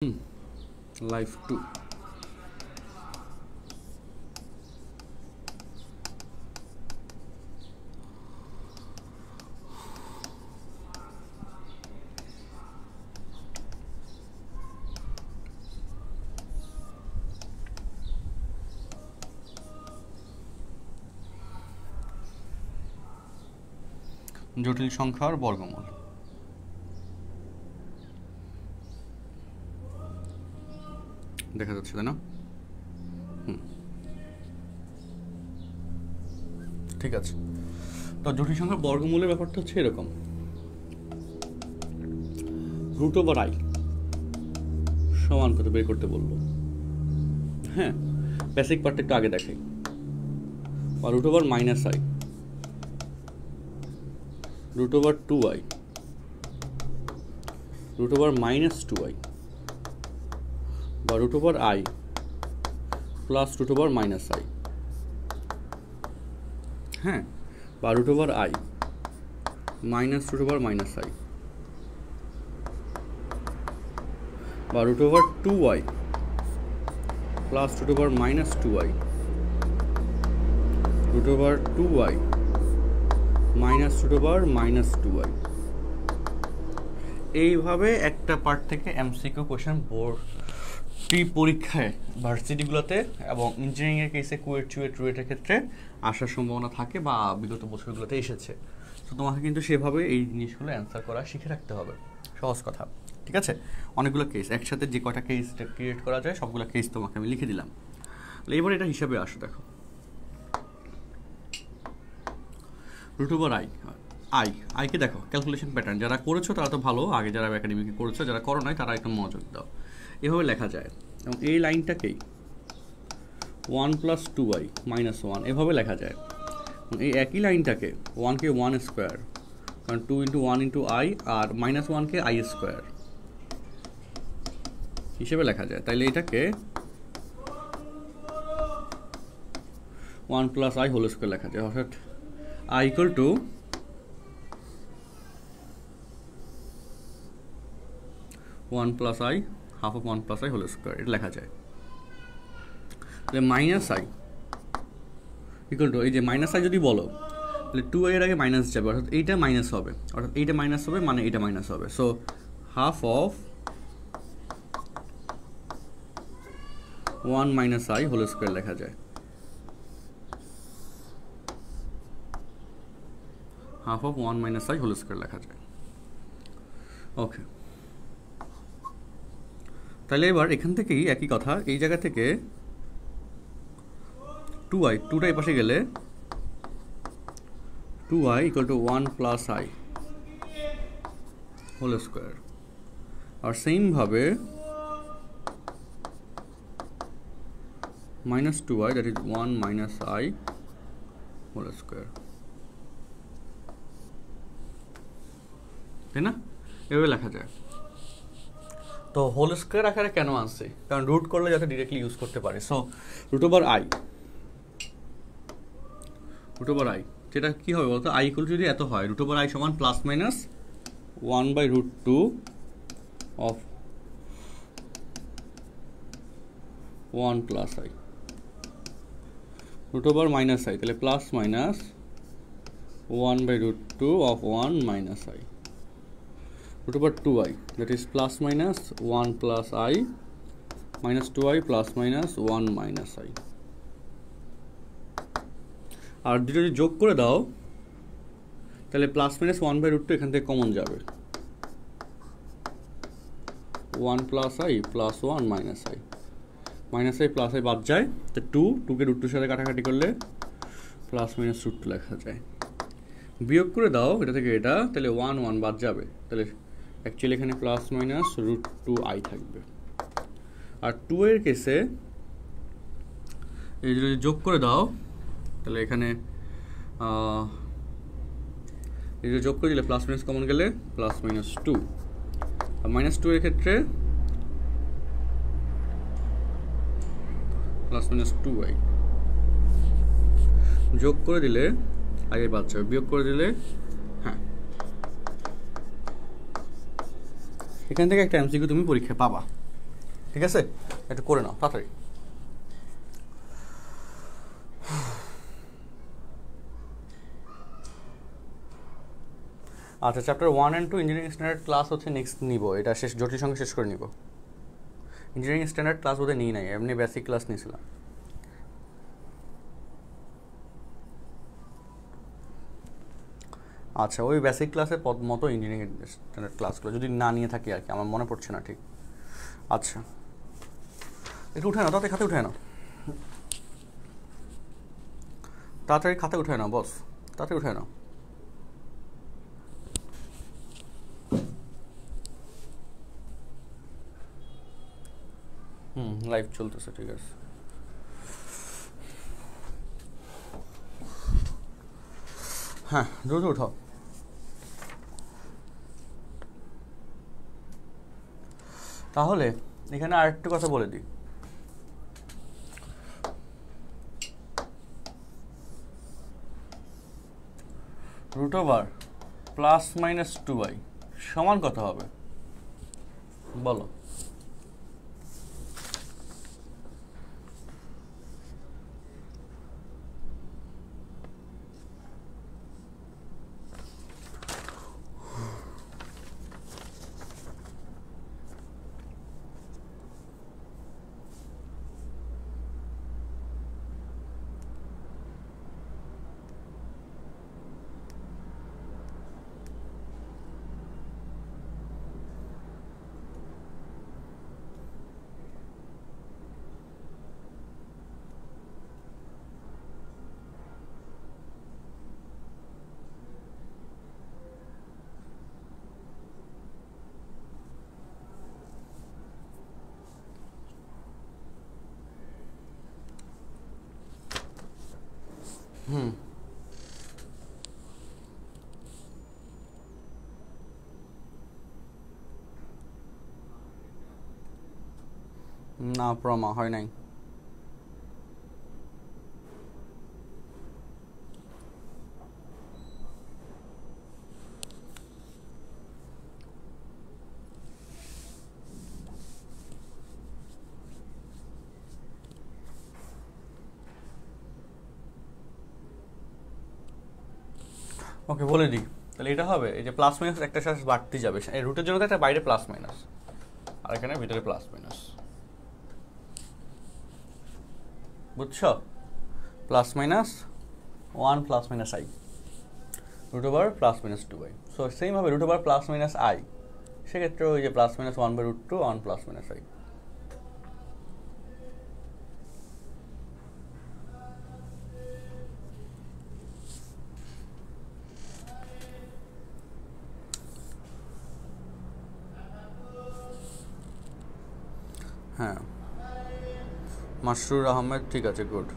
Life 2. জটিল সংখ্যার বর্গমূল। দেখা যাচ্ছে তাই না? ঠিক আছে, তো জটিল সংখ্যার বর্গমূলের ব্যাপারটা হচ্ছে এরকম, রুট ওভার আই সমান কত বের করতে বললো। হ্যাঁ, বেসিক পার্টটা একটু আগে দেখাই। বা root over minus I, root over 2i, root over minus 2i, বা root over I plus root over minus I, হ্যাঁ, বা root over I minus root over minus I, বা root over 2i plus root over minus 2i, root over 2i minus root over minus 2i। এইভাবে একটা part থেকে MCQ question বোর্ডটি পরীক্ষায় ভার্সিটিগুলোতে এবং ইঞ্জিনিয়ারিংয়ের কেসে কুয়েট চুয়েট রুয়েটের ক্ষেত্রে আসার সম্ভাবনা থাকে বা বিগত বছরগুলোতে এসেছে। তো তোমাকে কিন্তু সেভাবে এই জিনিসগুলো অ্যান্সার করা শিখে রাখতে হবে, সহজ কথা। ঠিক আছে, অনেকগুলো কেস একসাথে যে কটা কেস ক্রিয়েট করা যায় সবগুলো কেস তোমাকে আমি লিখে দিলাম। এবার এটা হিসাবে আসো, দেখো রুট ওভার আইকে দেখো ক্যালকুলেশন প্যাটার্ন যারা করেছো তারা তো ভালো, আগে যারা একাডেমিকে করেছো, যারা করো নাই তারা একটু মনোযোগ দাও। এভাবে লেখা যায় এবং এই লাইনটাকেই 1 + 2i - 1 এভাবে লেখা যায়। এই একই লাইনটাকে 1কে 1 স্কোয়ার, কারণ 2 × 1 × i, আর -1কে i স্কোয়ার হিসেবে লেখা যায়। তাইলে এটাকে 1 + i হোল স্কোয়ার লেখা যায়, অর্থাৎ I equal to 1 + i half of 1 + i whole square, এটা লেখা যায়। তাহলে মাইনাস আই ইকুয়াল টু, এই যে মাইনাস আই যদি বলো তাহলে 2i এর আগে মাইনাস যাবে, অর্থাৎ এইটা মাইনাস হবে, অর্থাৎ এইটা মাইনাস হবে মানে এইটা মাইনাস হবে। So half of 1 - i whole square লেখা যায়, half of 1 - i whole square লেখা যায়। ওকে, তাহলে এবার এখান থেকেই একই কথা, এই জায়গা থেকে 2টা এই পাশে গেলে 2i = 1 + i হোল স্কোয়ার, আর সেমভাবে -2i that is 1 - i whole square, তাই না? এভাবে লেখা যায়। তো হোল স্কোয়ার আকারে কেন আনছে? কারণ রুট করলে যাতে ডিরেক্টলি ইউজ করতে পারে। সো রুট ওভার আই যেটা কি হবে বলতো, i ইকুয়াল যদি এত হয়, রুট ওভার আই সমান +-1/√2 of 1 + i, root over minus I তাহলে +-1/√2 of 1 - i, root over 2i that is +-1 + i -2i +-1 - i, আর দুটো যদি যোগ করে দাও তাহলে +-1/√2 এখান থেকে কমন যাবে, 1 + i +1 - i, -i + i বাদ যায়, তো 2কে √2 সাথে কাটাকাটি করলে +-√2 লেখা যায়। বিয়োগ করে দাও এটা থেকে এটা, তাহলে 1 বাদ যাবে, তাহলে অ্যাকচুয়ালি এখানে +-√2i থাকবে। আর 2 এর কেসে এই যদি যোগ করে দাও তাহলে এখানে এই যে যোগ করে দিলে প্লাস কমন গেলে +-2, আর -2 এর ক্ষেত্রে +-2i, যোগ করে দিলে আগে বাদ যাবে, বিয়োগ করে দিলে হ্যাঁ, এখান থেকে একটা এমসিকিউ তুমি পরীক্ষায় পাবা। ঠিক আছে, একটু করে নাও তাড়াতাড়ি। আচ্ছা, chapter 1 and 2 engineering standard class হচ্ছে নেক্সট নিব, এটা শেষ, জটিল সংখ্যা শেষ করে নিব। ইঞ্জিনিয়ারিং স্ট্যান্ডার্ড ক্লাস বোধহয় নিই নাই, এমনি বেসিক ক্লাস নিয়েছিলাম। আচ্ছা, ওই বেসিক ক্লাসের মতো ইঞ্জিনিয়ারিং স্ট্যান্ডার্ড ক্লাসগুলো যদি না নিয়ে থাকি আর কি, আমার মনে পড়ছে না ঠিক। আচ্ছা, একটু উঠে নাও, তাড়াতাড়ি খাতে উঠে নাও, তাড়াতাড়ি খাতে উঠে নাও বস, তাড়াতাড়ি উঠে নাও। লাইভ চলতেছে, ঠিক আছে। হ্যাঁ, দ্রুত উঠাও। তাহলে এখানে আরেকটু কথা বলে দিই, √(+ -2y) সমান কত হবে বলো? না প্রমা হয় নাই। ওকে, বলে দিই তাহলে, এটা হবে এই যে প্লাস মাইনাস একটা সাথে বাড়তে যাবে, এই রুটের জন্য তো একটা বাইরে প্লাস মাইনাস আর এখানে ভিতরে প্লাস মাইনাস, বুঝছো? Plus minus 1 + -i √+ -2y। So same হবে √+ -i, সেক্ষেত্রে ওই যে +-1/√2 1 + -i। হ্যাঁ, মাসরুর আহমেদ, ঠিক আছে, গুড।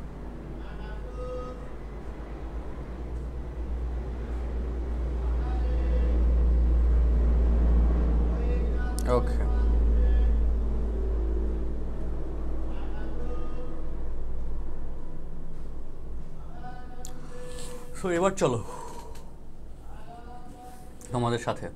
ওকে, সো এবার চলো তোমাদের সাথে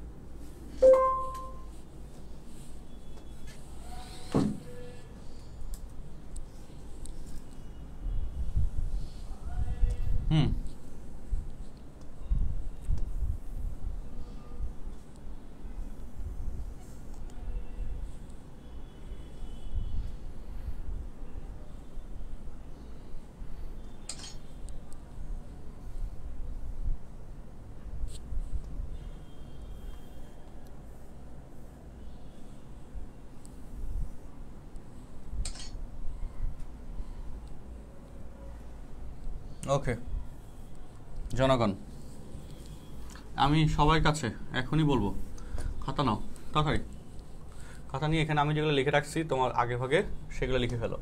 ওকে জনগণ, আমি সবার কাছে এখনই বলবো, খাতা নাও তাড়াতাড়ি, খাতা নিয়ে এখানে আমি যেগুলো লিখে রাখছি তোমার আগে ভাগে সেগুলো লিখে ফেলো।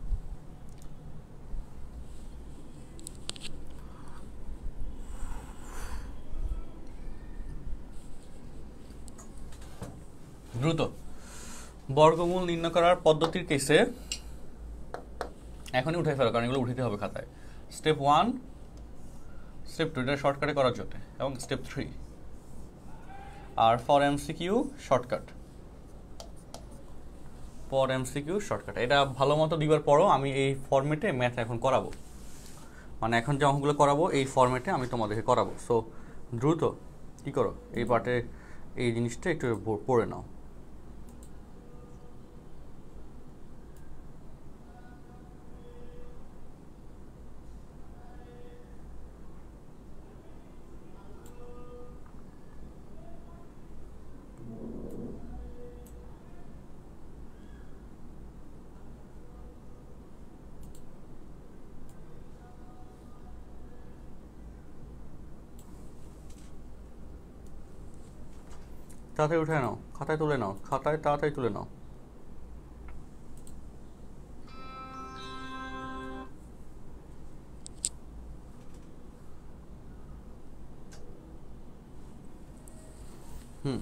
দ্রুত বর্গমূল নির্ণয় করার পদ্ধতির কেসে এখনই উঠে ফেলো, কারণ এগুলো উঠাতে হবে খাতায়। স্টেপ 1, স্টেপ 2 এটা শর্টকাটে করার জন্য, এবং স্টেপ 3 আর ফর MCQ শর্টকাট তারপর এমসিকিউ শর্টকাট। এটা ভালো মতো দুইবার পড়ো। আমি এই ফরম্যাটে ম্যাথ এখন করাবো, মানে এখন যে অঙ্কগুলো করাবো এই ফরম্যাটে আমি তোমাদেরকে করাবো। সো দ্রুত কী করো, এই পার্টে এই জিনিসটা একটু পড়ে নাও। তাড়াতাড়ি উঠে নাও, খাতায় তুলে নাও, খাতায় তাড়াতাড়ি তুলে নাও। হুম,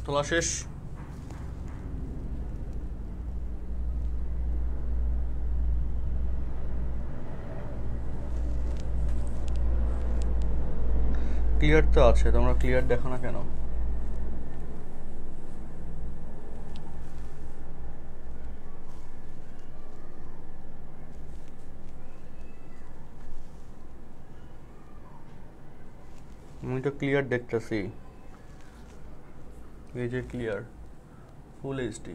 তোলা শেষ। ক্লিয়ার তো আছে, তোমরা ক্লিয়ার দেখো না কেন? আমি তো ক্লিয়ার দেখতেছি, এই যে ক্লিয়ার ফুল এইচডি।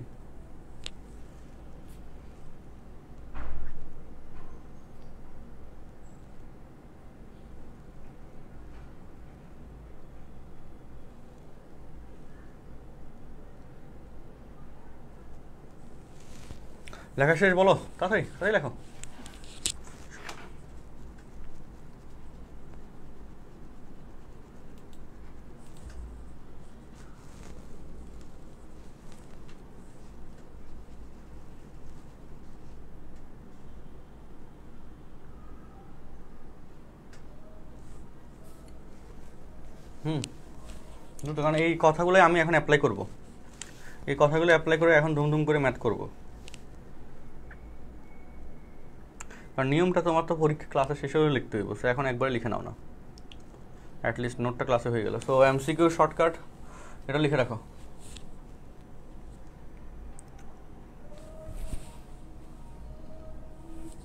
লেখা শেষ, বলো তাড়াতাড়ি তাড়াতাড়ি লেখো। দ্রুত, কারণ এই কথাগুলো আমি এখন অ্যাপ্লাই করব, এই কথাগুলো অ্যাপ্লাই করে এখন ধুমধুম করে ম্যাথ করব। আর নিয়মটা তোমার তো পরীক্ষা ক্লাসে শেষ হয়ে লিখতে হইব, সো এখন একবারে লিখে নাও না, অ্যাটলিস্ট নোটটা ক্লাসে হয়ে গেল। সো এমসিকিউ শর্টকাট এটা লিখে রাখো।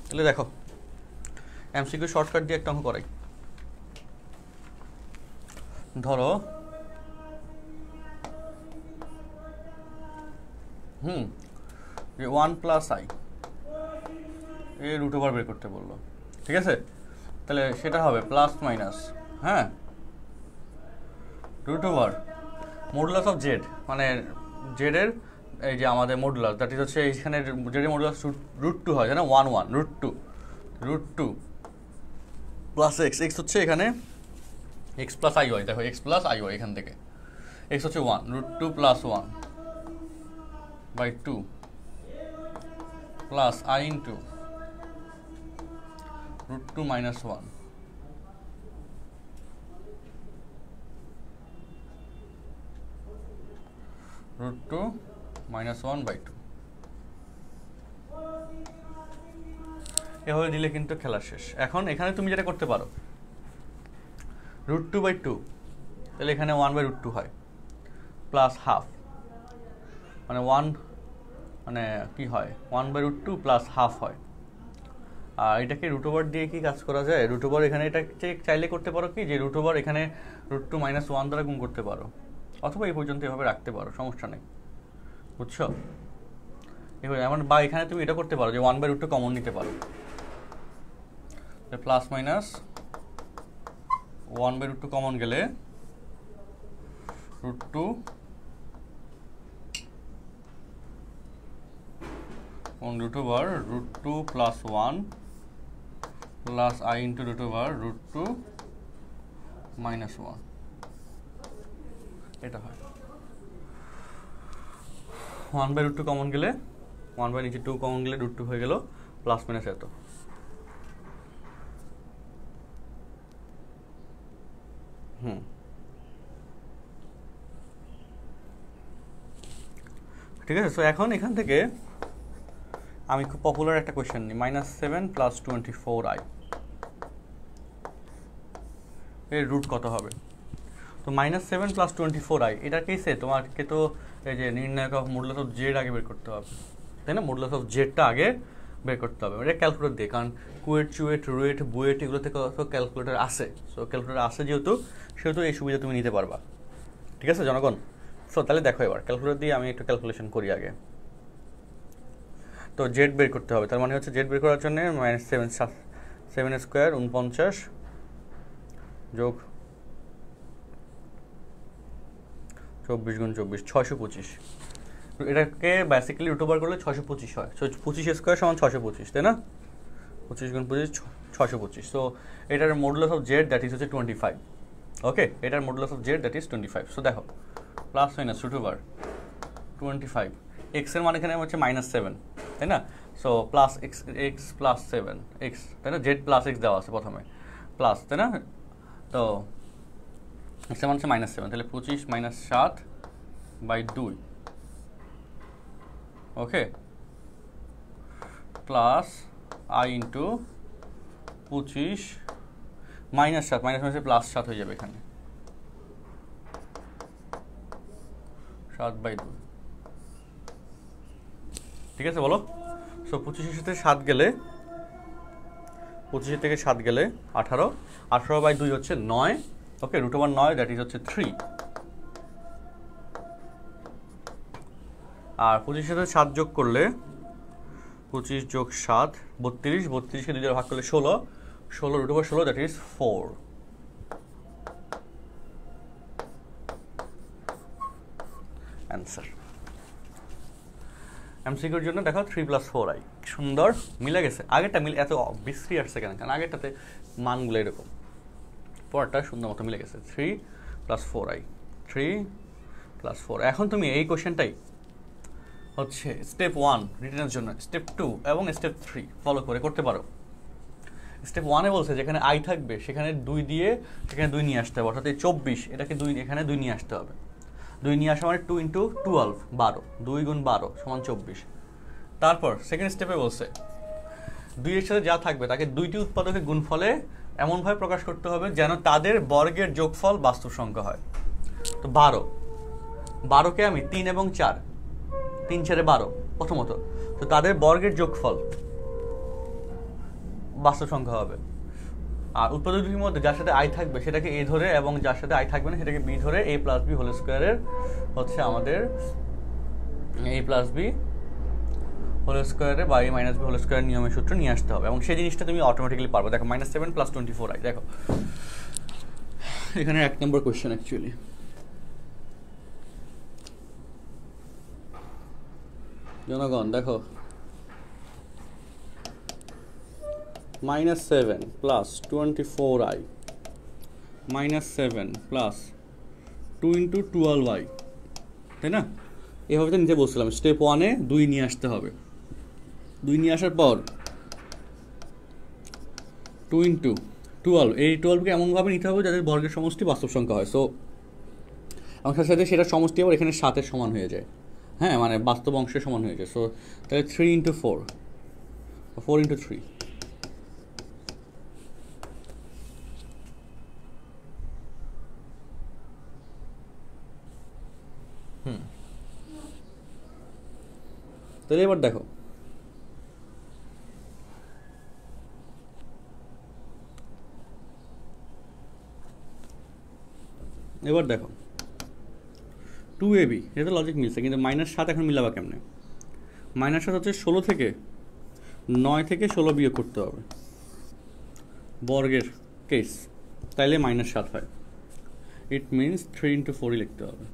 তাহলে দেখো এমসিকিউ শর্টকাট দিয়ে একটা অঙ্ক করাই। ধরো 1+i এর রুট ওভার বের করতে বললো, ঠিক আছে? তাহলে সেটা হবে প্লাস মাইনাস, হ্যাঁ, root over modulus of Z, মানে জেডের এই যে আমাদের মডুলাস, দ্যাট ইজ হচ্ছে এইখানে জেডের মডুলাস √2 হয়, না 1 √2 প্লাস এক্স হচ্ছে এখানে এক্স প্লাস আই ওয়াই, দেখো এক্স প্লাস আই ওয়াই, এখান থেকে এক্স হচ্ছে 1 √2 + 1/2 প্লাস আই ইন্টু √2 - 1 √2 - 1/2। এভাবে দিলে কিন্তু খেলা শেষ। এখন এখানে তুমি যেটা করতে পারো, √2/2, তাহলে এখানে 1/√2 হয়, প্লাস হাফ, মানে 1 মানে কি হয় 1/√2 প্লাস হাফ হয়। আর এটাকে √ওভার দিয়ে কি কাজ করা যায়, √ওভার এখানে এটা চাইলে করতে পারো কি যে √ওভার এখানে √2 - 1 দ্বারা গুণ করতে পারো, অথবা এই পর্যন্ত এভাবে রাখতে পারো, সমস্যা নেই, বুঝছো? এভাবে এমন, বা এখানে তুমি এটা করতে পারো যে 1/√2 কমন নিতে পারো, প্লাস মাইনাস 1/√2 কমন গেলে √2 √2 plus 1 plus I into √2 minus 1, এটা হয়। 1/√2 কমন গেলে 1/2 কমন গেলে √2 হয়ে গেল, প্লাস মাইনাস এত। ঠিক আছে। সো এখন এখান থেকে আমি খুব পপুলার একটা কোয়েশ্চেন নিই, -7 + 24i এর রুট কত হবে? তো -7 + 24i এটার কেসে তোমাকে তো এই যে নির্ণায়ক অফ মডুলাস অফ জেড আগে বের করতে হবে, তাই না? মডুলাস অফ জেডটা আগে বের করতে হবে, এটা ক্যালকুলেটর দিয়ে, কারণ কুয়েট, চুয়েট, রুয়েট, বুয়েট এগুলো থেকে ক্যালকুলেটর আসে। সো ক্যালকুলেটর আসে সেহেতু এই সুবিধা তুমি নিতে পারবা, ঠিক আছে জনগণ? সো তাহলে দেখো এবার ক্যালকুলেটর দিয়ে আমি একটু ক্যালকুলেশন করি আগে। তো জেড বের করতে হবে, তার মানে হচ্ছে জেড বের করার জন্য -7 স্কোয়ার 49 যোগ 24 × 24 625, এটাকে বেসিক্যালি √ওভার করলে 625 হয়। 25 স্কোয়ার সমান 625, তাই না? 25 × 25 625। সো এটার modulus of Z that is হচ্ছে 25। ওকে, এটার modulus of Z that is 25। So দেখো প্লাস মাইনাস √ওভার 25, এক্স এর মানে এখানে হচ্ছে -7, তাই না? So plus x plus 7 x, তাই না? জেড প্লাস এক্স দেওয়া আছে প্রথমে, প্লাস, তাই না? তো এক্স এর মানে হচ্ছে -7, তাহলে 25 - 7/2, ওকে, প্লাস I ইন্টু 25 -7 - প্লাস 7 হয়ে যাবে এখানে, 7/2, ঠিক আছে বলো? সো 25-এর সাথে 7 গেলে, 25 থেকে 7 গেলে 18, 18/2 হচ্ছে 9, ওকে, √ওভার 9 দ্যাট ইজ হচ্ছে 3। আর 25-এর সাথে 7 যোগ করলে 25 যোগ 7 32, 32কে 2 দ্বারা ভাগ করলে 16, 16 √ওভার 16 দ্যাট ইজ 4। অ্যান্সার। এমসিকিউর জন্য দেখো 3 + 4i, সুন্দর মিলে গেছে। আগেরটা এত বিশ্রী আসছে কেন? কারণ আগেরটাতে মানগুলো এরকম, পরটা সুন্দর মতো মিলে গেছে। 3 + 4i, 3 + 4। এখন তুমি এই কোশ্চেনটাই হচ্ছে স্টেপ 1 রিটেনের জন্য, স্টেপ 2 এবং স্টেপ 3 ফলো করে করতে পারো। স্টেপ 1-এ বলছে যেখানে i থাকবে সেখানে 2 দিয়ে সেখানে 2 নিয়ে আসতে হবে, অর্থাৎ এই 24 এটাকে 2 এখানে 2 নিয়ে আসতে হবে। 2 নিয়ে আসা মানে 2 × 12 12, 2 × 12 = 24। তারপর সেকেন্ড স্টেপে বলছে 2 এর সাথে যা থাকবে তাকে 2টি উৎপাদকের গুণফলে এমনভাবে প্রকাশ করতে হবে যেন তাদের বর্গের যোগফল বাস্তব সংখ্যা হয়। তো 12কে আমি 3 এবং 4, 3 4 12 প্রথমত, তো তাদের বর্গের যোগফল বাস্তব সংখ্যা হবে। আর উৎপাদক দুটির মধ্যে যার সাথে i থাকবে সেটাকে a ধরে, এবং যার সাথে i থাকবে না সেটাকে b ধরে, a + b হোল স্কোয়ারের হচ্ছে আমাদের a + b হোল স্কোয়ারে বা a - b হোল স্কোয়ার নিয়মের সূত্র নিয়ে আসতে হবে, এবং সেই জিনিসটা তুমি অটোমেটিক্যালি পারবে। দেখো -7 + 24i, দেখো এখানে 1 নম্বর কোয়েশ্চেন অ্যাকচুয়ালি। জনগণ দেখো -7 + 24i -7 + 2 × 12i, তাই না? এভাবে তো নিতে বলছিলাম। স্টেপ 1-এ 2 নিয়ে আসতে হবে, 2 নিয়ে আসার পর 2 × 12, এই 12কে এমনভাবে নিতে হবে যাদের বর্গের সমষ্টি বাস্তব সংখ্যা হয়। সো এবং সাথে সাথে সেটা সমষ্টি আবার এখানে 7-এর সমান হয়ে যায়, হ্যাঁ, মানে বাস্তব অংশের সমান হয়ে যায়। সো তাহলে 3 × 4, 4 × 3, তাহলে এবার দেখো, টু এ বি, এটা লজিক মিলছে, কিন্তু -7 এখন মিলাবা কেমনে? -7 হচ্ছে 16 থেকে 9 থেকে 16 বিয়োগ করতে হবে, বর্গের কেস, তাইলে -7 হয়। ইট মিনস 3 × 4 লিখতে হবে।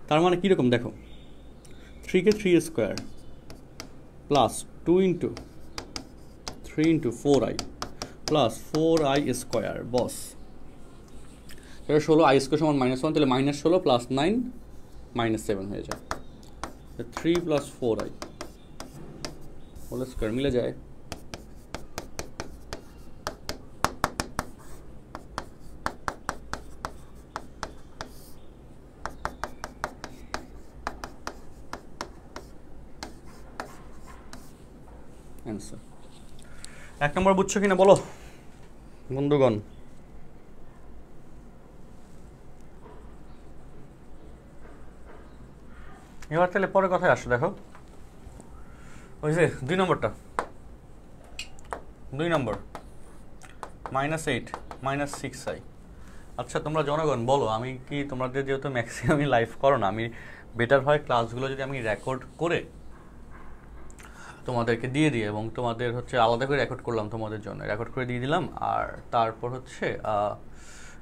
তার মানে কীরকম দেখো, 3 কে 3 square plus 2 × 3 × 4i plus 4i square, boss এটা 16, i স্কোয়ার সমান -1, তাহলে -16 প্লাস 9 -7 হয়ে যায়। 3 + 4i হোল স্কোয়ার মিলে যায়। অ্যান্সার 1 নম্বর বুঝছো কিনা বলো বন্ধুগণ? এবার তাহলে পরে কথায় আসো, দেখো ওই যে 2 নম্বরটা, 2 নম্বর -8 -6i। আচ্ছা তোমরা জনগণ বলো, আমি কি তোমাদের যেহেতু ম্যাক্সিমামই লাইভ করো না, আমি বেটার হয় ক্লাসগুলো যদি আমি রেকর্ড করে তোমাদেরকে দিয়ে দিই, এবং তোমাদের হচ্ছে আলাদা করে রেকর্ড করলাম তোমাদের জন্য, রেকর্ড করে দিয়ে দিলাম। আর তারপর হচ্ছে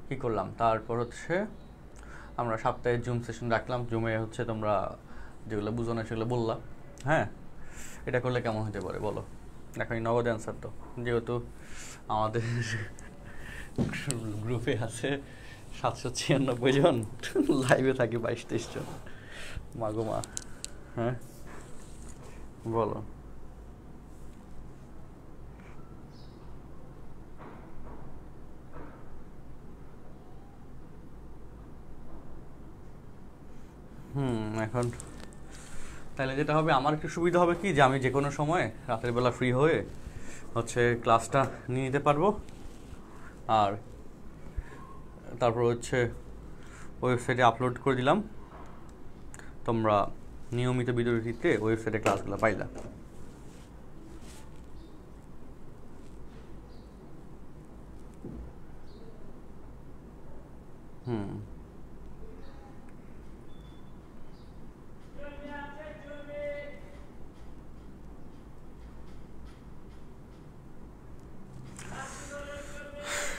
কী করলাম, তারপর হচ্ছে আমরা সপ্তাহে জুম সেশন রাখলাম, জুমে হচ্ছে তোমরা যেগুলো বুঝো না সেগুলো বললাম। হ্যাঁ, এটা করলে কেমন হতে পারে বলো? দেখো এই নগদ অ্যান্সার তো, যেহেতু আমাদের গ্রুপে আছে 796 জন, লাইভে থাকি 22-23 জন, মাগো মা। হ্যাঁ বলো। এখন তাহলে যেটা হবে, আমার একটু সুবিধা হবে কি, যে আমি যে কোনো সময় রাতের বেলা ফ্রি হয়ে হচ্ছে ক্লাসটা নিয়ে নিতে পারবো, আর তারপর হচ্ছে ওয়েবসাইটে আপলোড করে দিলাম, তোমরা নিয়মিত বিরতিতে ওয়েবসাইটে ক্লাসগুলো পাইলা।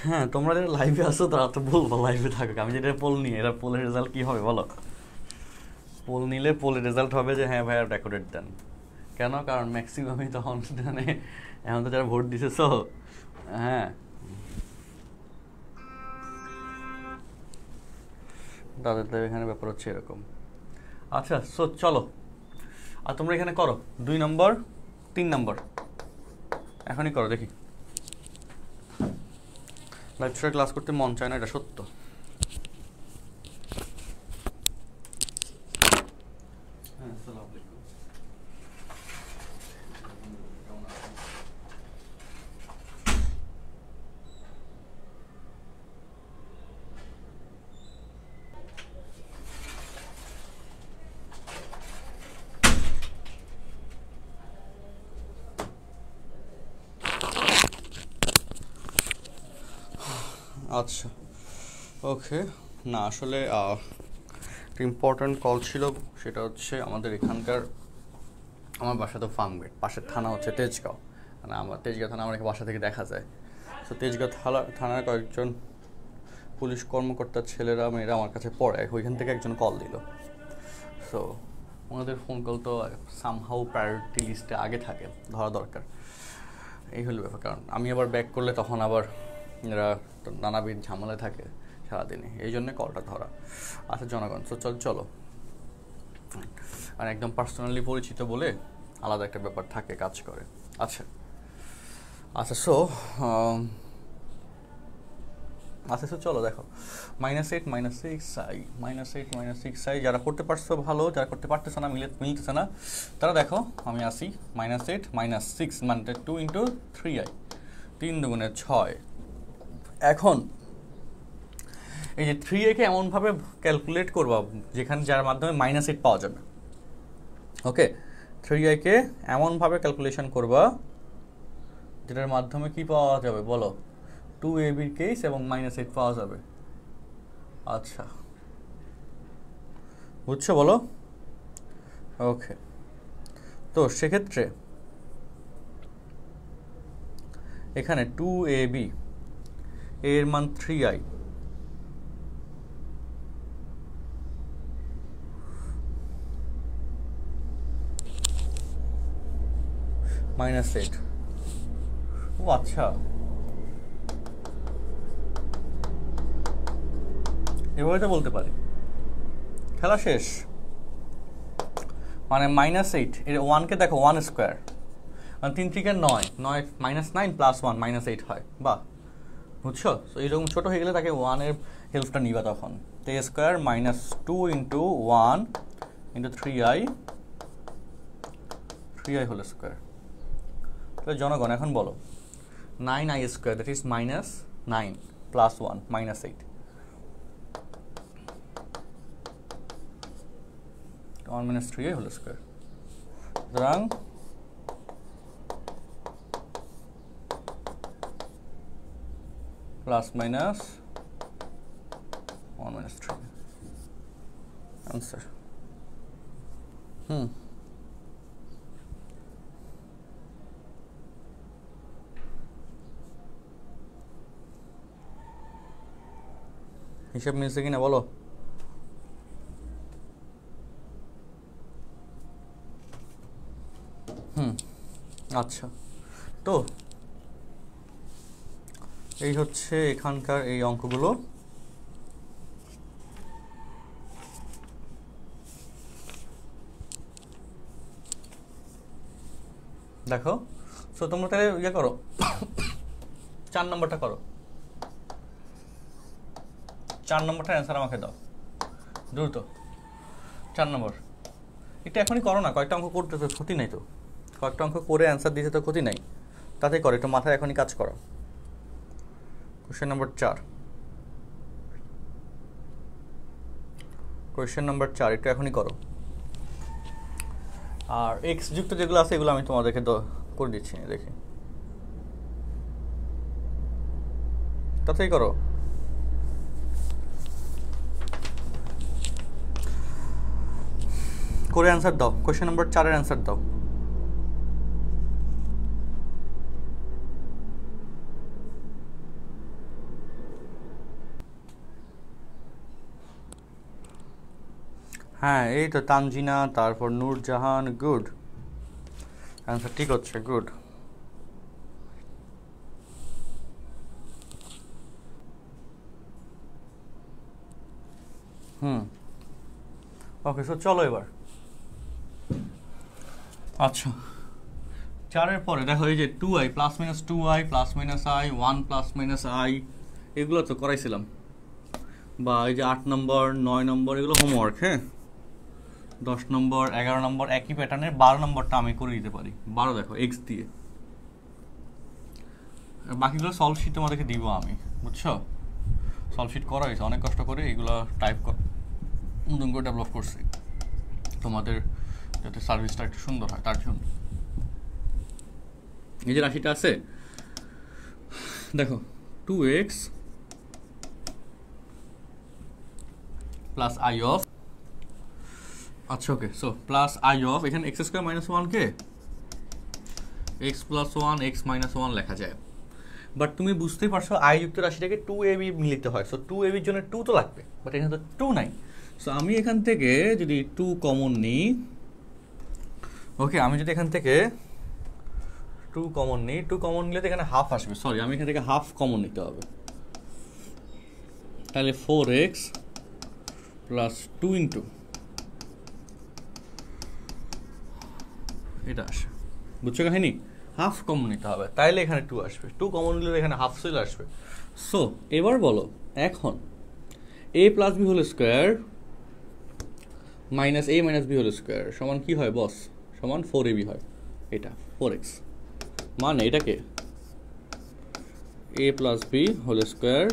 হ্যাঁ, তোমরা যারা লাইভে আসো তারা তো বলবো লাইভে থাকুক। আমি যেটা পোল নিই, এরা পোলের রেজাল্ট কী হবে বলো? পোল নিলে পোলের রেজাল্ট হবে যে হ্যাঁ ভাইয়া ডেকোরেট দেন। কেন? কারণ ম্যাক্সিমামই তখন মানে এখন তো যারা ভোট দিতেছ, হ্যাঁ তাদের তো এখানে ব্যাপার হচ্ছে এরকম। আচ্ছা সো চলো, আর তোমরা এখানে করো 2 নম্বর 3 নম্বর এখনই করো, দেখি। লাইভ ছাড়া ক্লাস করতে মন চায় না, এটা সত্য। আচ্ছা ওকে, না আসলে একটা ইম্পর্ট্যান্ট কল ছিল, সেটা হচ্ছে আমাদের এখানকার, আমার বাসা তো ফার্মগেট, পাশের থানা হচ্ছে তেজগাঁও, মানে আমার তেজগাঁও থানা আমার বাসা থেকে দেখা যায়। তো তেজগাঁও থানার কয়েকজন পুলিশ কর্মকর্তার ছেলেরা মেয়েরা আমার কাছে পড়ে, ওইখান থেকে একজন কল দিল। সো ওনাদের ফোন কল তো সামহাউ প্রায়োরিটি লিস্টে আগে থাকে, ধরা দরকার, এই হলো ব্যাপার। কারণ আমি আবার ব্যাক করলে তখন আবার এরা নানাবিধ ঝামেলায় থাকে সারাদিনে, এই জন্যে কলটা ধরা। আচ্ছা জনগণ, তো চলো, আর একদম পার্সোনালি পরিচিত বলে আলাদা একটা ব্যাপার থাকে, কাজ করে। আচ্ছা সো চলো দেখো, -8 -6i -8 যারা করতে পারছো ভালো, যারা করতে পারতেছে না, মিলতেছে না, তারা দেখো আমি আসি -8 -6 মানে 2 × 3i, 3 × 6। এখন এই যে 3a কে এমনভাবে ক্যালকুলেট করবা যেখানে যার মাধ্যমে -8 পাওয়া যাবে। ওকে, 3a কে এমনভাবে ক্যালকুলেশন করবা যেটার মাধ্যমে কি পাওয়া যাবে বলো, 2ab এর কেস এবং -8 পাওয়া যাবে। আচ্ছা, বুঝছো বলো? ওকে, তো সেক্ষেত্রে এখানে 2ab এর মান 3i -8। ও আচ্ছা, এভাবে তো বলতে পারি, খেলা শেষ। মানে -8 এর 1কে দেখো 1 স্কোয়ার, মানে 3 3 9 9 -9 + 1 -8 হয়। বাহ, বুঝছো? তো এইরকম ছোটো হয়ে গেলে তাকে 1 এর হেল্পটা নিবা তখন। তো a square -2 × 1 × 3i whole square. তাহলে জনগণ এখন বলো, 9i square that is -9 + 1 -8, 1 - 3i whole square. সুতরাং ±1 - 3 आंसर। হিসাব মিলছে কিনা বলো? আচ্ছা, তো এই হচ্ছে এখানকার এই অঙ্কগুলো। দেখো, সো তোমরা তাহলে ইয়ে করো, 4 নম্বরটা করো, 4 নম্বরটার অ্যান্সার আমাকে দাও দ্রুত। 4 নম্বর এটা এখনই করো না, কয়েকটা অঙ্ক করতে তো ক্ষতি নাই, তো কয়েকটা অঙ্ক করে অ্যান্সার দিতে তো ক্ষতি নাই, তাতেই করো, একটু মাথায় এখনই কাজ করো। কোয়েশ্চেন নম্বর 4, কোয়েশ্চেন নম্বর 4 একটু এখনই করো। আর এক্স যুক্ত যেগুলো আছে এগুলো আমি তোমাদেরকে করে দিচ্ছি, দেখি তাতেই করো। করে অ্যান্সার দাও, কোয়েশ্চেন নম্বর 4-এর অ্যান্সার দাও। হ্যাঁ, এই তো তানজিনা, তারপর নূরজাহান, গুড অ্যান্সার, ঠিক হচ্ছে, গুড। ওকে, সো চলো এবার। আচ্ছা, 4-এর পরে দেখো এই যে 2i ± 2i ± i 1 ± i এগুলো তো করাইছিলাম, বা এই যে 8 নম্বর 9 নম্বর এগুলো হোমওয়ার্ক। হ্যাঁ, 10 নম্বর 11 নম্বর একই প্যাটার্নের 12 নম্বরটা আমি করে দিতে পারি। 12 দেখো এক্স দিয়ে, বাকিগুলো সলভ শিট তোমাদেরকে দিব আমি, বুঝছো? সলভ শিট করা হয়েছে অনেক কষ্ট করে, এগুলো টাইপ নতুন করে ডেভেলপ করছি তোমাদের যাতে সার্ভিসটা একটু সুন্দর হয় তার জন্য। এই যে রাশিটা আছে দেখো, 2x প্লাস i অফ, আচ্ছা ওকে, সো প্লাস i অফ, এখানে x স্কোয়ার -1 কে x + 1 x - 1 লেখা যায়, বাট তুমি বুঝতেই পারছো i যুক্ত রাশিটাকে 2ab মিলিতে হয়, সো 2ab এর জন্য 2 তো লাগবে, বাট এখানে তো 2 নাই। সো আমি এখান থেকে যদি 2 কমন নিই, ওকে, আমি যদি এখান থেকে 2 কমন নিই, 2 কমন নিলে তো এখানে হাফ আসবে, সরি আমি এখান থেকে হাফ কমন নিতে হবে, তাহলে 4x প্লাস 2 ইন্টু এটা আসে, বুঝছো কাহিনী? হাফ কমন নিতে হবে, তাইলে এখানে 2 আসবে, 2 কমন নিলে এখানে হাফ চলে আসবে। সো এবার বলো, এখন a + b whole square minus a - b whole square সমান কি হয় বস? সমান 4ab হয়, এটা 4x, মানে এটাকে a + b whole square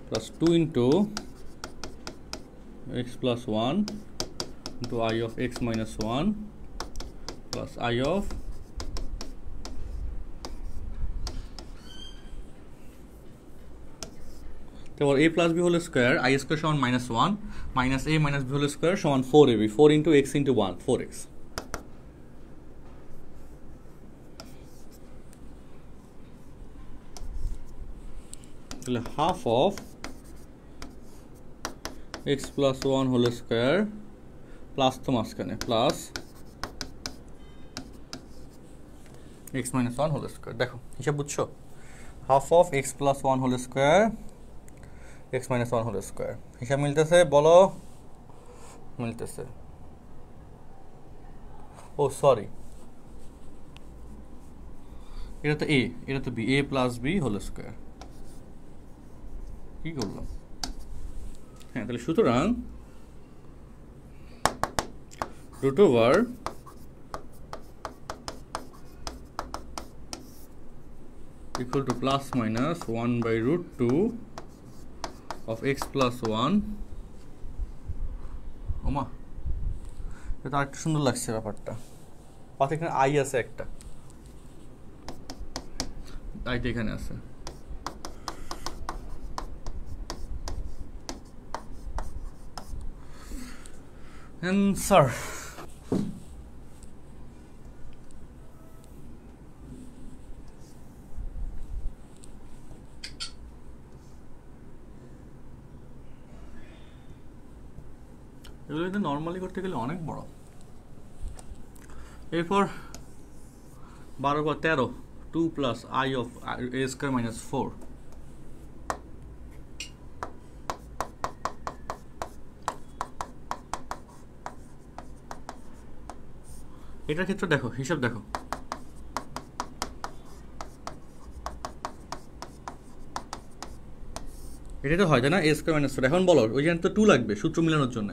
plus 2 into x plus 1 into I of x minus 1 plus I of তারপর a plus b whole square I square সমান minus 1 minus a minus b whole square সমান 4ab 4 into x into 1 4x তাহলে half of x plus 1 whole square plus তো মাঝখানে plus x minus 1 whole square দেখো হিসাব বুঝছো half of x plus 1 whole square x minus 1 whole square হিসাব মিলতেছে বলো মিলতেছে ও সরি এটা তো a এটা তো b a plus b whole square কি করলাম হ্যাঁ তাহলে সুতরাং root over equal to plus minus 1 by root 2 of x plus 1 ওমা এটা আরেকটু সুন্দর লাগছে ব্যাপারটা পাতে এখানে i আছে একটা আইটা এখানে আছে answer এগুলো কিন্তু নরমালি করতে গেলে অনেক বড় এরপর 12 বা 13 2 plus I of a square minus 4 এটার ক্ষেত্রে দেখো হিসাব দেখো এটা তো হয় তাই না a square minus 4 এখন বলো ওই জায়গায় তো 2 লাগবে সূত্র মিলানোর জন্য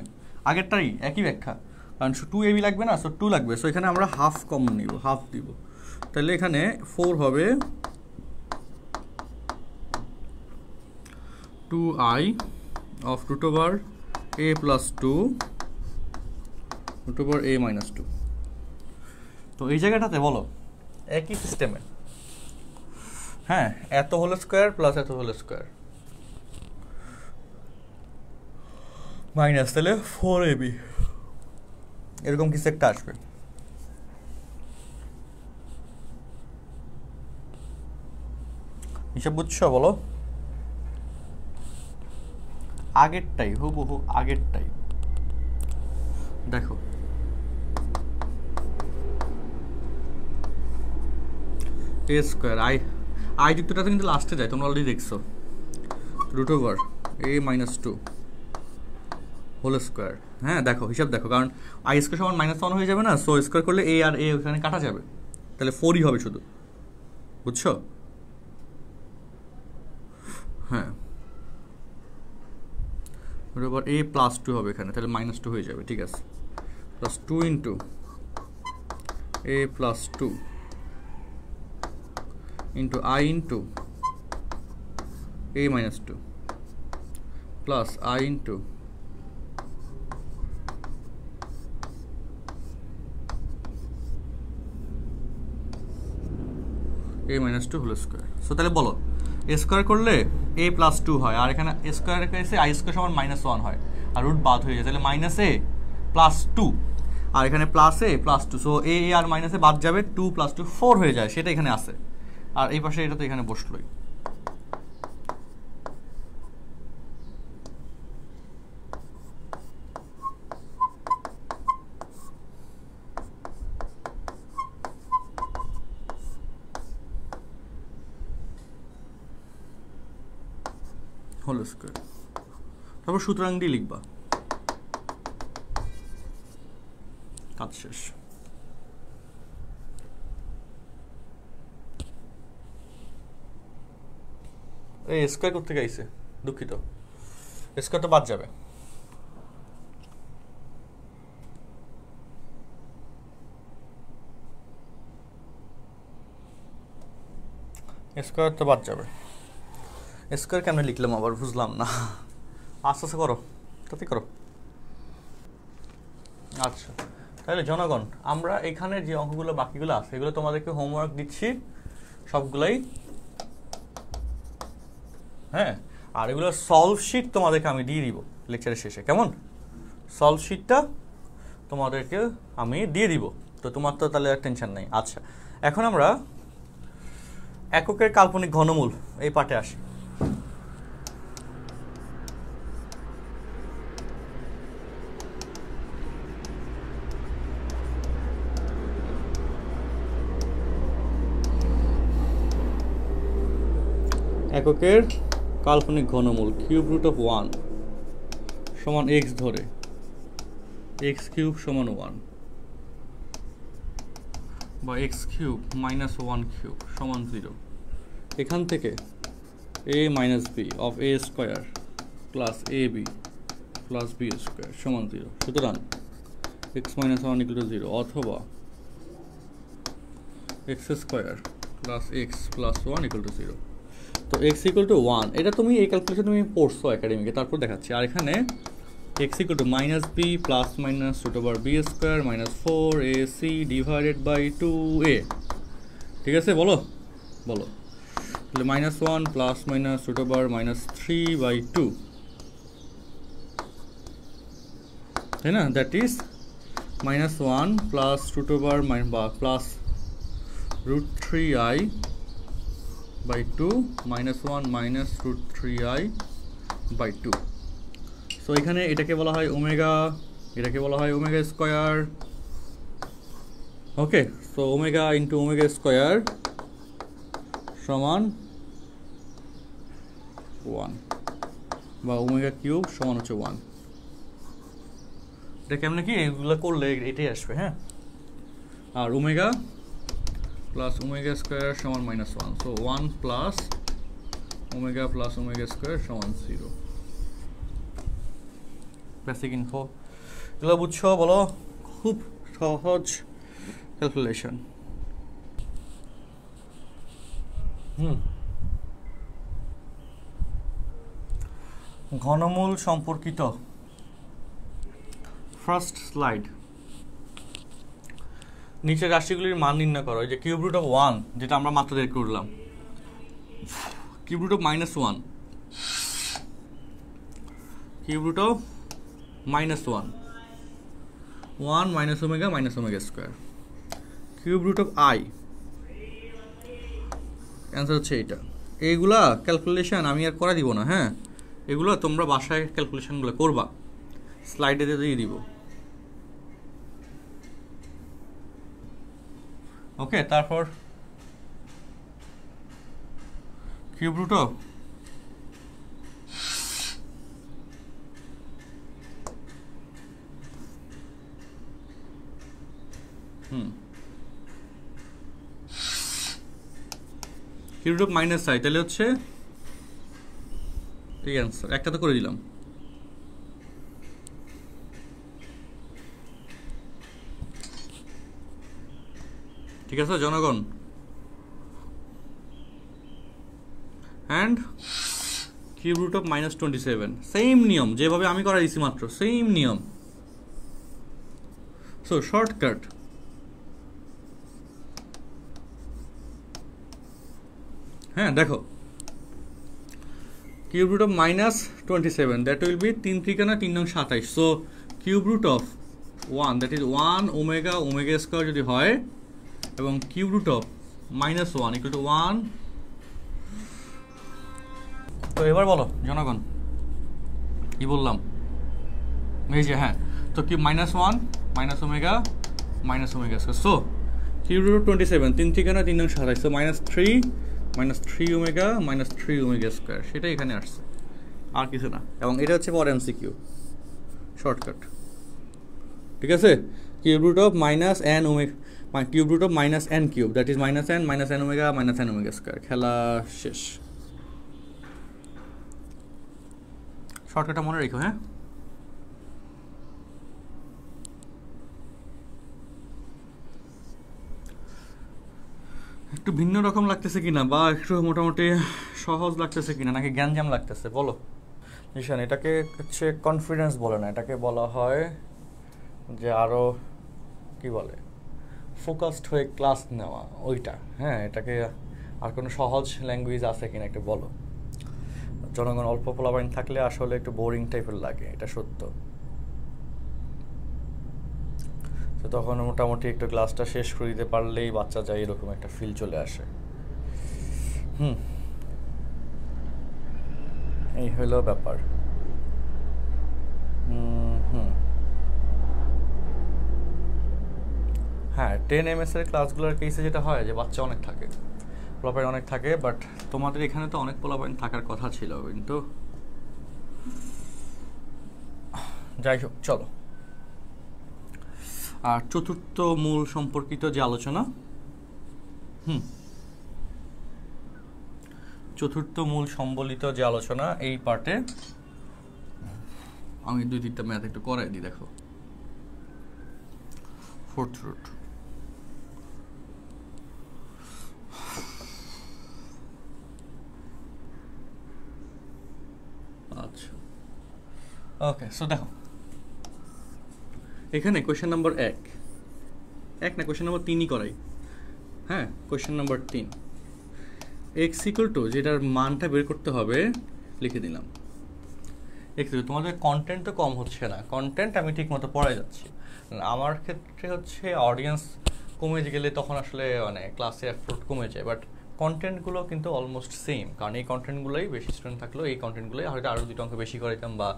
আগেরটারই একই ব্যাখ্যা কারণ 2ab লাগবে না সো 2 লাগবে সো এখানে আমরা হাফ কমন নিব হাফ দিব তাহলে এখানে 4 হবে 2i of root over a plus 2 root over a minus 2 তো এই জায়গাটাতে বলো একই সিস্টেমে হ্যাঁ এত হোল স্কয়ার প্লাস এত হোল স্কয়ার মাইনাস তাহলে 4ab এরকম কিছু একটা আসবে হিসাব বুঝছো বলো আগেরটাই হুবহু আগেরটাই দেখো a স্কয়ার i যুক্তটাতে কিন্তু লাস্টে যায় তোমরা অলরেডি দেখছো root over a minus 2 whole square হ্যাঁ দেখো হিসাব দেখো কারণ i স্কয়ার সমান -1 হয়ে যাবে না সো স্কয়ার করলে a আর a ওখানে কাটা যাবে তাহলে 4ই হবে শুধু বুঝছো হ্যাঁ রুট ওভার a plus 2 হবে এখানে তাহলে -2 হয়ে যাবে ঠিক আছে plus 2 into a plus 2 into I into a minus 2 plus I into a minus 2 whole square so তাহলে বলো a স্কয়ার করলে a plus 2 হয় আর এখানে a স্কয়ার এসে i স্কয়ার সমান -1 হয় আর রুট বাদ হয়ে যায় তাহলে -a plus 2 আর এখানে plus a plus 2 so a আর মাইনাসে বাদ যাবে 2 plus 2 4 হয়ে যায় সেটা এখানে আছে আর এই পাশে এটা তো এখানে বসলোই হোল স্কয়ার তারপর সুতরাং দিয়ে লিখবা কাজ শেষ এই স্কয়ার করতে গাইছে দুঃখিত স্কয়ার তো বাদ যাবে স্কয়ার তো বাদ যাবে স্কোয়ার কেমনে লিখলাম আবার বুঝলাম না, আস্তে আস্তে করো, তাতে করো। আচ্ছা, তাহলে জনগণ আমরা এখানে যে অঙ্কগুলো বাকিগুলো আছে এগুলো তোমাদেরকে হোমওয়ার্ক দিচ্ছি সবগুলাই, হ্যাঁ। আর এগুলো সলভ শিট তোমাদেরকে আমি দিয়ে দিব লেকচারের শেষে, কেমন? সলভ শিটটা তোমাদেরকে আমি দিয়ে দিব, তো তোমার তো তাহলে আর টেনশন নেই। আচ্ছা, এখন আমরা এককের কাল্পনিক ঘনমূল এই পার্টে আসি। এককের কাল্পনিক ঘনমূল কিউব রুট অফ 1 সমান এক্স ধরে এক্স কিউব সমান 1 বা এক্স কিউব মাইনাস 1 কিউব সমান 0। এখান থেকে a minus B of A square plus A B plus B square সমান 0। সুতরাং এক্স মাইনাস 1 ইকুয়াল টু 0, অথবা x square plus x plus 1 equal two 0। তো এক্স ইকুয়াল টু 1, এটা তুমি এই ক্যালকুলেশন তুমি পড়ছো একাডেমিকে, তারপর দেখাচ্ছি। আর এখানে X equal to minus B plus minus root over B square minus 4ac divided by 2a। ঠিক আছে, বলো বলো। তাহলে minus 1 plus minus root over minus 3/2, তাই না? That is minus 1 plus root over বা plus root 3i by 2 minus 1 minus root 3i by 2। So এখানে এটাকে বলা হয় ওমেগা, এটাকে বলা হয় omega square. Okay, so omega into omega square সমান 1 বা ওমেগা কিউব সমান হচ্ছে 1। এটা কেমন কি এগুলো করলে এটাই আসবে, হ্যাঁ। আর ওমেগা প্লাস ওমেগা স্কোয়ার সমান minus 1, so 1 plus omega square সমান 0। বেসিক ইনফো এগুলো বুঝছো? বলো, খুব সহজ ক্যালকুলেশন। ঘনমূল সম্পর্কিত ফার্স্ট স্লাইড। নিচের রাশিগুলির মান নির্ণয় করো। এই যে কিউব রুট অফ 1 যেটা আমরা মাত্র বের করলাম, cube root of minus 1, cube root of minus 1 minus omega square, cube root of I, answer হচ্ছে এইটা। এইগুলা ক্যালকুলেশন আমি আর করা দিব না, হ্যাঁ। এগুলো তোমরা বাসায় ক্যালকুলেশনগুলো করবা, স্লাইডে দিয়ে দিব। ওকে, তারপর cube root of cube root of minus I, তাহলে হচ্ছে এই অ্যান্সার। একটা তো করে দিলাম। ঠিক আছে জনগণ, and cube root of minus 27, same নিয়ম যেভাবে আমি করা দিয়েছি মাত্র, সেম নিয়ম। সো শর্টকাট, হ্যাঁ দেখো, cube root of minus 27, that will be 3 3 3 নং 27। So cube root of 1, that is 1 omega square যদি হয়, এবং cube root of minus 1 equal to 1। তো এবার বলো জনগণ কি বললাম, এই যে হ্যাঁ। তো cube minus 1 minus omega square, so cube root of 27 3 3 3 নং 27, সো মাইনাস 3 ওমেগা স্কোয়ার, সেটা এখানে আসছে, আর কিছু না। এবং এটা হচ্ছে পর এমসিকিউ শর্টকাট। ঠিক আছে, cube root of minus n omega, cube root of minus n cube, that is minus n omega square. খেলা শেষ। শর্টকাটটা মনে রেখো, হ্যাঁ। একটু ভিন্ন রকম লাগতেছে কিনা বা একটু মোটামুটি সহজ লাগতেছে কিনা নাকি জ্ঞানজাম লাগতেছে বলো। নিশান, এটাকে হচ্ছে কনফিডেন্স বলে না, এটাকে বলা হয় যে আরও কি বলে ফোকাসড হয়ে ক্লাস নেওয়া ওইটা। হ্যাঁ, এটাকে আর কোনো সহজ ল্যাঙ্গুয়েজ আছে কিনা একটু বলো। জনগণ অল্প পোলাপাইন থাকলে আসলে একটু বোরিং টাইপের লাগে, এটা সত্য। তো তখন মোটামুটি একটু ক্লাসটা শেষ করে দিতে পারলেই বাচ্চা যায়, এরকম একটা ফিল চলে আসে। এই হলো ব্যাপার। হ্যাঁ, 10 MS এর ক্লাসগুলোর কেসে যেটা হয় যে বাচ্চা অনেক থাকে, পোলাপাইন অনেক থাকে, বাট তোমাদের এখানে তো অনেক পোলাপাইন থাকার কথা ছিল, কিন্তু যাই হোক চলো। আর চতুর্থ মূল সম্পর্কিত যে আলোচনা, চতুর্থ মূল সম্বলিত যে আলোচনা, এই পার্টে আমি 2-3টা ম্যাথ একটু করাই দিই। দেখো, ফোর্থ রুট, আচ্ছা ওকে। সো দেখো এখানে কোয়েশ্চেন নাম্বার 1 না, কোয়েশ্চেন নাম্বার 3ই করাই। হ্যাঁ, question number 3, x equal two, যেটার মানটা বের করতে হবে, লিখে দিলাম এক্স। তোমাদের কন্টেন্ট তো কম হচ্ছে না, কন্টেন্ট আমি ঠিক মতো পড়াই যাচ্ছি। আমার ক্ষেত্রে হচ্ছে অডিয়েন্স কমে গেলে তখন আসলে মানে ক্লাসে এফোর্ট কমে যায়, বাট কন্টেন্টগুলো কিন্তু অলমোস্ট সেম, কারণ এই কন্টেন্টগুলোই বেশি স্টুডেন্ট থাকলেও এই কন্টেন্টগুলোই হয়তো আরও 2টা অঙ্ক বেশি করাইতাম বা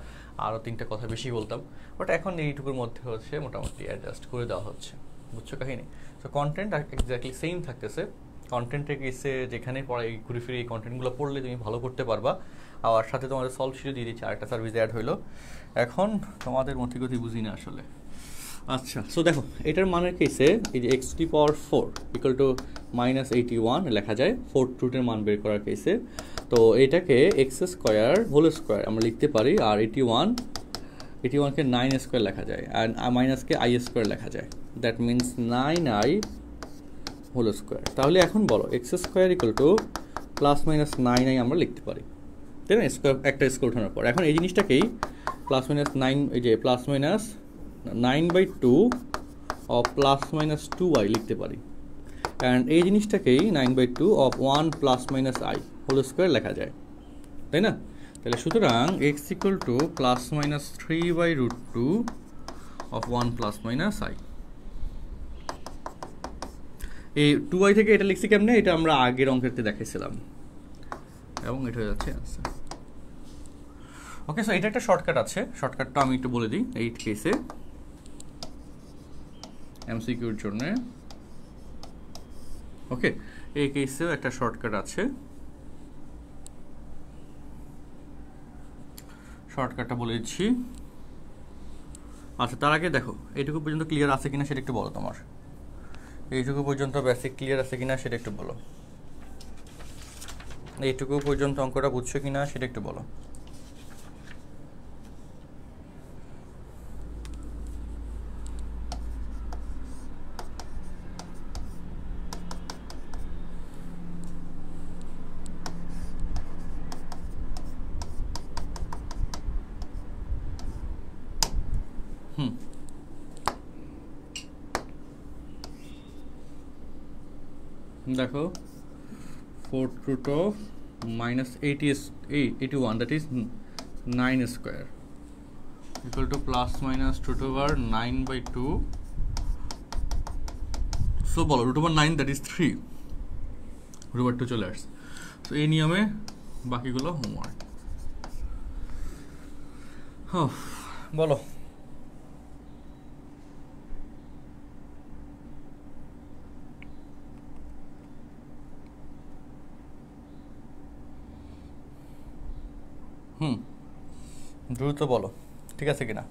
আরও 3টা কথা বেশি বলতাম, বাট এখন এইটুকুর মধ্যে হচ্ছে মোটামুটি অ্যাডজাস্ট করে দেওয়া হচ্ছে। বুঝছো কাহিনি? তো কন্টেন্ট এক্স্যাক্টলি সেম থাকতেছে। কন্টেন্টের কেসে যেখানে পড়াই ঘুরে ফিরে এই কন্টেন্টগুলো পড়লে তুমি ভালো করতে পারবা। আর সাথে তোমাদের সলভ শিটও দিয়ে দিচ্ছি, আরেকটা সার্ভিস অ্যাড হইলো। এখন তোমাদের মতিগতি বুঝি না আসলে। আচ্ছা, সো দেখো এটার মানের কেসে এই যে x⁴ ইকুয়াল টু -81 লেখা যায় ফোর্থ রুটের মান বের করার কেসে। তো এটাকে x² আমরা লিখতে পারি, আর 81কে 9² লেখা যায়, আর মাইনাসকে i² লেখা যায়। দ্যাট মিনস 9i² তাহলে এখন বলো x² ইকুয়াল টু +-9i আমরা লিখতে পারি, তাই না? স্কোয়ার, একটা স্কোয়ার ওঠানোর পর এখন এই জিনিসটাকেই +-9, এই যে +-9/2 অফ +-2i লিখতে পারি, অ্যান্ড এই জিনিসটাকেই 9/2 অফ 1 +-i² লেখা যায়, তাই না? তাহলে সুতরাং x equal to +-3/√2 of 1 +-i। এই 2i থেকে এটা লিখছি কেমনে, এটা আমরা আগের অঙ্কেতে দেখাইছিলাম, এবং এটা হয়ে যাচ্ছে আনসার। ওকে, সো এটা একটা শর্টকাট আছে, শর্টকাটটা আমি একটু বলে দিই এই কেসে এমসিকিউর জন্য। ওকে, এই কেসেও একটা শর্টকাট আছে, শর্টকাটটা বলে দিচ্ছি। আচ্ছা, তার আগে দেখো এইটুকু পর্যন্ত ক্লিয়ার আছে কিনা সেটা একটু বলো। তোমার এইটুকু পর্যন্ত বেসিক ক্লিয়ার আছে কিনা সেটা একটু বলো। এইটুকু পর্যন্ত অঙ্কটা বুঝছো কিনা সেটা একটু বলো। দেখো, fourth root of -81, that is 9² equal to +-√9/2। So বলো √9, that is 3, √2 চলে আসছে। তো এই নিয়মে বাকিগুলো হোমওয়ার্ক। বলো। দ্রুত বলো, ঠিক আছে কিনা?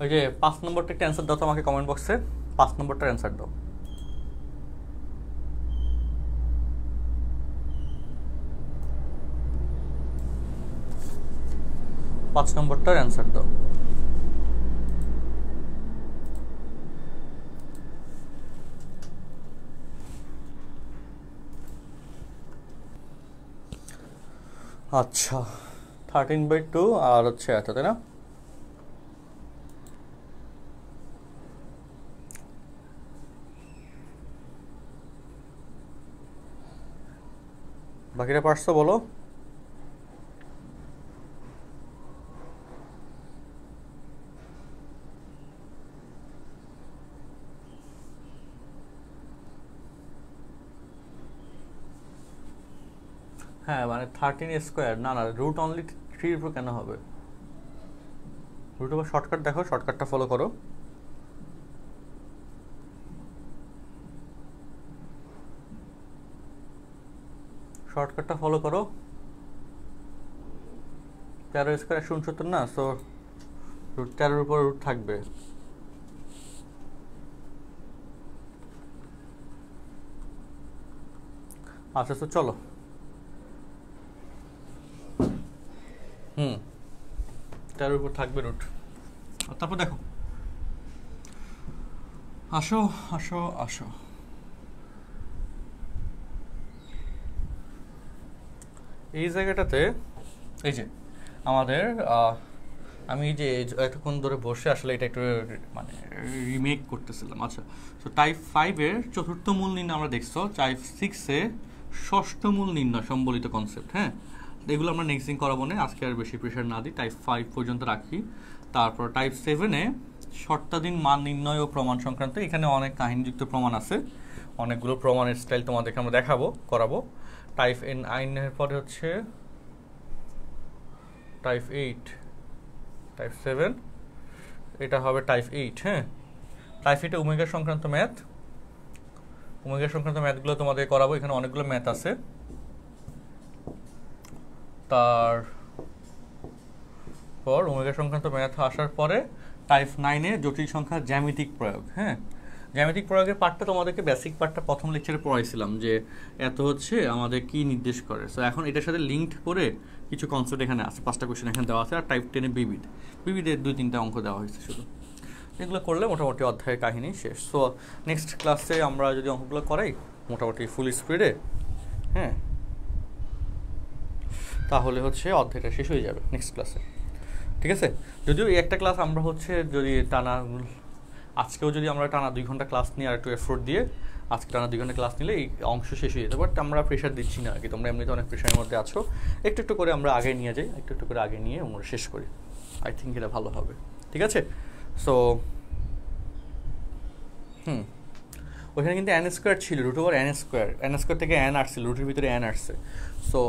ওই যে 5 নম্বরটা একটা অ্যান্সার দাও তো আমাকে কমেন্ট বক্সে, 5 নম্বরটার অ্যান্সার দাও। 5 নম্বরটার অ্যান্সার দাও। আচ্ছা 13/2 আর হচ্ছে এত, তাই না? বাকিটা পারছো বলো। হ্যাঁ মানে 13 স্কোয়ার, না না রুট অনলি 3 উপর কেন হবে? রুট উপর শর্টকাট দেখো, শর্টকাটটা ফলো করো। শর্টকাটটা ফলো করো। 13 স্কোয়ার 169 না, সো রুট 13 উপর রুট থাকবে। আচ্ছা তো চলো। 13 উপর থাকবে রুট। তারপর দেখো, আসো আসো আসো, এই জায়গাটাতে এই যে আমাদের আমি যে এতক্ষণ ধরে বসে আসলে এটা একটু মানে রিমেক করতেছিলাম। আচ্ছা, তো টাইপ 5-এর চতুর্থ মূল নির্ণয় আমরা দেখছো, টাইপ 6-এ ষষ্ঠ মূল নির্ণয় সম্বলিত কনসেপ্ট। হ্যাঁ, এগুলো আমরা নেক্সট দিন করাবো না, আজকে আর বেশি প্রেশার না দিই, টাইপ 5 পর্যন্ত রাখি। তারপর টাইপ 7-এ শর্তাধীন মান নির্ণয় ও প্রমাণ সংক্রান্ত, এখানে অনেক কাহিনীযুক্ত প্রমাণ আছে, অনেকগুলো প্রমাণের স্টাইল তোমাদেরকে আমরা দেখাবো, করাবো। টাইপ 9-এর পরে হচ্ছে টাইপ 8, টাইপ 7, এটা হবে টাইপ 8। হ্যাঁ, টাইপ 8-এ ওমেগা সংক্রান্ত ম্যাথ, ওমেগা সংক্রান্ত ম্যাথগুলো তোমাদের করাবো, এখানে অনেকগুলো ম্যাথ আছে। তারপর ওমেগা সংক্রান্ত ম্যাথ আসার পরে টাইপ 9-এ জটিল সংখ্যার জ্যামিতিক প্রয়োগ। হ্যাঁ, জ্যামিতিক প্রয়োগের পার্টটা তোমাদেরকে বেসিক পার্টটা প্রথম লেকচারে পড়াইছিলাম যে এত হচ্ছে আমাদের কি নির্দেশ করে। সো এখন এটার সাথে লিঙ্কড করে কিছু কনসেপ্ট এখানে আছে, 5টা কোয়েশ্চেন এখানে দেওয়া আছে। আর টাইপ 10-এ বিবিধের 2-3টা অঙ্ক দেওয়া হয়েছে শুধু। এগুলো করলে মোটামুটি অধ্যায়ের কাহিনী শেষ। সো নেক্সট ক্লাসে আমরা যদি অঙ্কগুলো করাই মোটামুটি ফুল স্পিডে, হ্যাঁ, তাহলে হচ্ছে অধ্যায়টা শেষ হয়ে যাবে নেক্সট ক্লাসে। ঠিক আছে, যদিও এই একটা ক্লাস আমরা হচ্ছে যদি টানা, আজকেও যদি আমরা টানা 2 ঘন্টা ক্লাস নিয়ে আর একটু এফোর্ট দিয়ে আজকে টানা 2 ঘন্টা ক্লাস নিলে এই অংশ শেষ হয়ে যেত, বাট আমরা প্রেশার দিচ্ছি না আর কি, তোমরা এমনিতে অনেক প্রেশারের মধ্যে আছো, একটু একটু করে আমরা আগে নিয়ে যাই, একটু একটু করে আগে নিয়ে আমরা শেষ করি, আই থিঙ্ক এটা ভালো হবে। ঠিক আছে, সো ওইখানে কিন্তু n স্কোয়ার ছিল, রুট ওভার n স্কোয়ার থেকে n আসছিল, রুটের ভিতরে n আসছে। সো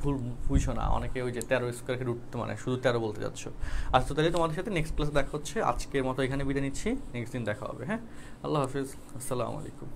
ভুল বুঝছো না, অনেকে ওই যে 13 স্কোয়ারকে রুট মানে শুধু 13 বলতে যাচ্ছ। আচ্ছা, তাহলে তোমাদের সাথে নেক্সট ক্লাসে দেখা হচ্ছে, আজকের মতো এখানে বিদায় নিচ্ছি, নেক্সট দিন দেখা হবে। হ্যাঁ, আল্লাহ হাফিজ, আসসালামু আলাইকুম।